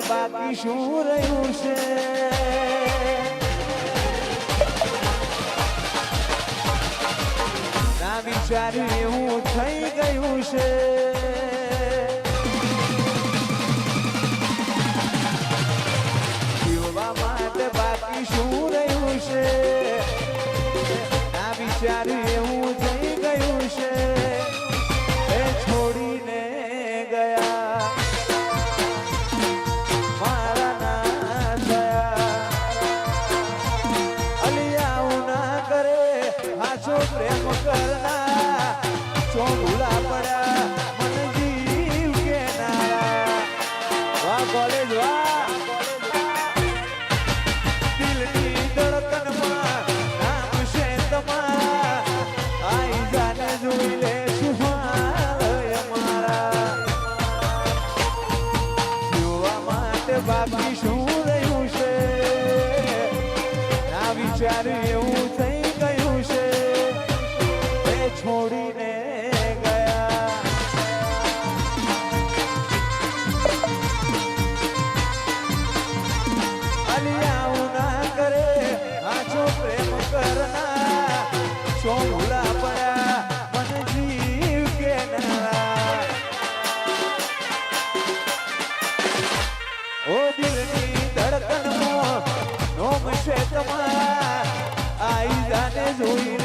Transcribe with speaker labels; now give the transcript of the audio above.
Speaker 1: બાકી શું રહ્યું છે? ના વિચાર્યું એવું થઈ ગયું છે. જીવવા માટે બાકી શું રહ્યું છે? ના વિચાર્યું એવું થઈ ગયું છે. એ છોડીને ગયા મારા ના થયા. અલિયાવું ના કરે હાચો પ્રેમ કરના છો ભૂલા પડ્યા મન જીવ કે નારા. વાહ કોલેજ વાહ. દિલની ધડકનમાં નામ છે તમારા. આઈ જાને જોઈ લે બાકી શું રહ્યું છે? ના વિચાર્યું એવું થઈ ગયું છે. એ છોડીને ગયા અલિયાવું ના કરે આછો પ્રેમ કરના છો ભૂલા પડ્યા મન જીવ કે નારા. ઓ દિલની ધડકનમાં નોમ છે તમારા. આઈ જાને જોઈ